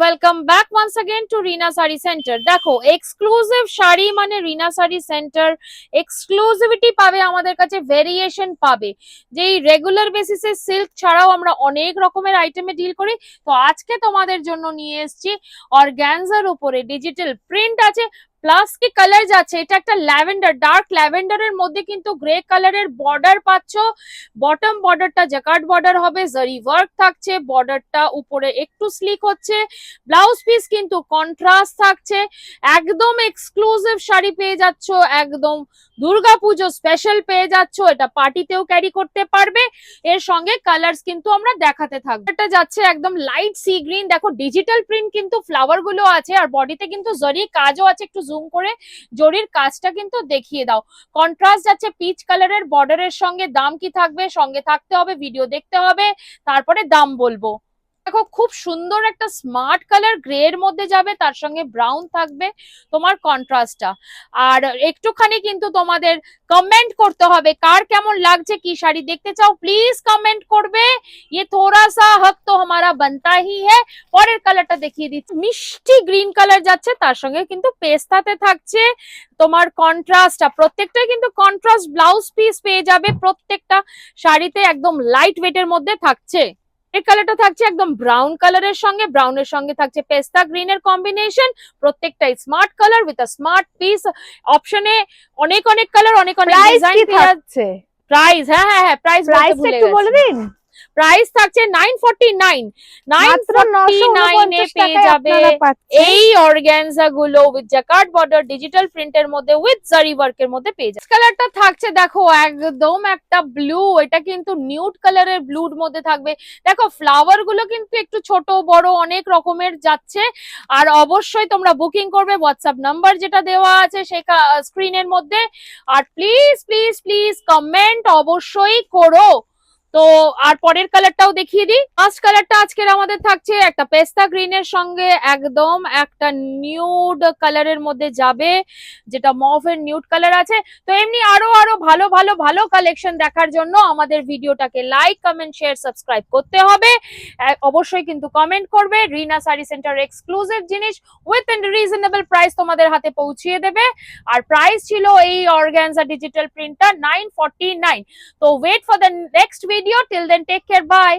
Welcome back once again to Rina sari centre. দেখো exclusive sari মানে Rina sari centre, exclusivity পাবে আমাদের কাছে, ভেরিয়েশন পাবে। যেই রেগুলার বেসিসে সিল্ক ছাড়াও আমরা অনেক রকমের আইটেমে ডিল করি, তো আজকে তোমাদের জন্য নিয়ে এসেছি অর্গানজার উপরে ডিজিটাল প্রিন্ট আছে, প্লাস কি কালার যাচ্ছে। এটা একটা ল্যাভেন্ডার, ডার্ক ল্যাভেন্ডারের মধ্যে কিন্তু গ্রে কালারের বর্ডার পাচ্ছ। বটম বর্ডারটা জ্যাকার্ড বর্ডার হবে, জারি ওয়ার্ক থাকছে, বর্ডারটা উপরে একটু স্লিক হচ্ছে। ব্লাউজ পিস কিন্তু কন্ট্রাস্ট থাকছে। একদম এক্সক্লুসিভ শাড়ি পেয়ে যাচ্ছ, একদম দুর্গাপুজো স্পেশাল পেয়ে যাচ্ছ। এটা পার্টিতেও ক্যারি করতে পারবে। এর সঙ্গে কালার্স কিন্তু আমরা দেখাতে থাকবো। এটা যাচ্ছে একদম লাইট সি গ্রিন, দেখো ডিজিটাল প্রিন্ট কিন্তু ফ্লাওয়ার গুলো আছে, আর বডিতে কিন্তু জরি কাজও আছে। একটু জুম করে জরির কাজটা কিন্তু দেখিয়ে দাও। কন্ট্রাস্ট যাচ্ছে পিচ কালারের বর্ডারের সঙ্গে। দাম কি থাকবে, সঙ্গে থাকতে হবে, ভিডিও দেখতে হবে, তারপরে দাম বলবো। দেখো খুব সুন্দর একটা স্মার্ট কালার গ্রে এর মধ্যে যাবে, তার সঙ্গে ব্রাউন থাকবে তোমার কন্ট্রাস্টটা। আর একটুখানি কিন্তু তোমাদের কমেন্ট করতে হবে কার কেমন লাগছে, কি শাড়ি দেখতে চাও প্লিজ কমেন্ট করবে। ये थोड़ा सा हक तो हमारा बनता ही है। পরের কালারটা দেখিয়ে দিচ্ছি, মিষ্টি গ্রিন কালার যাচ্ছে, তার সঙ্গে কিন্তু পেস্তাতে থাকছে তোমার কন্ট্রাস্টটা। প্রত্যেকটাই কিন্তু কন্ট্রাস্ট ব্লাউজ পিস পেয়ে যাবে, প্রত্যেকটা শাড়িতে একদম লাইট ওয়েটের মধ্যে থাকছে। এর কালারটা থাকছে একদম ব্রাউন কালারের সঙ্গে, ব্রাউনের সঙ্গে থাকছে পেস্তা গ্রিনের কম্বিনেশন। প্রত্যেকটাই smart colour with a smart piece অপশনে। অনেক অনেক কালার, অনেক অনেক ডিজাইন থাকছে। প্রাইস, হ্যাঁ প্রাইস একটু বলে দিন। প্রাইস থাকছে 949 949 এ পেয়ে যাবে এই অর্গানজা গুলো উইথ জ্যাকার্ড বর্ডার ডিজিটাল প্রিন্টের মধ্যে উইথ জারি ওয়ার্কের মধ্যে পেয়ে যাবে। কালারটা থাকছে দেখো একদম একটা ব্লু, এটা কিন্তু নিউড কালারের ব্লুর মধ্যে থাকবে। দেখো ফ্লাওয়ার গুলো কিন্তু একটু ছোট বড় অনেক রকমের যাচ্ছে। আর অবশ্যই তোমরা বুকিং করবে হোয়াটসঅ্যাপ নাম্বার যেটা দেওয়া আছে সেই স্ক্রিনের মধ্যে। আর প্লিজ প্লিজ প্লিজ কমেন্ট অবশ্যই করো। তো আর পরের কালারটাও দেখিয়ে দিই। ফার্স্ট কালারটা আজকের আমাদের থাকছে একটা পেস্তা গ্রিনের সঙ্গে একদম একটা নিউড কালারের মধ্যে যাবে, যেটা মভের নিউড কালার আছে। তো এমনি আরো আরো ভালো ভালো ভালো কালেকশন দেখার জন্য আমাদের ভিডিওটাকে লাইক কমেন্ট শেয়ার সাবস্ক্রাইব করতে হবে। অবশ্যই কিন্তু কমেন্ট করবে। রিনা শাড়ি সেন্টার এক্সক্লুসিভ জিনিস উইথ রিজনেবল প্রাইস তোমাদের হাতে পৌঁছিয়ে দেবে। আর প্রাইস ছিল এই অর্গানজা ডিজিটাল প্রিন্টটা 949। তো wait for the next video. Till then, take care. Bye.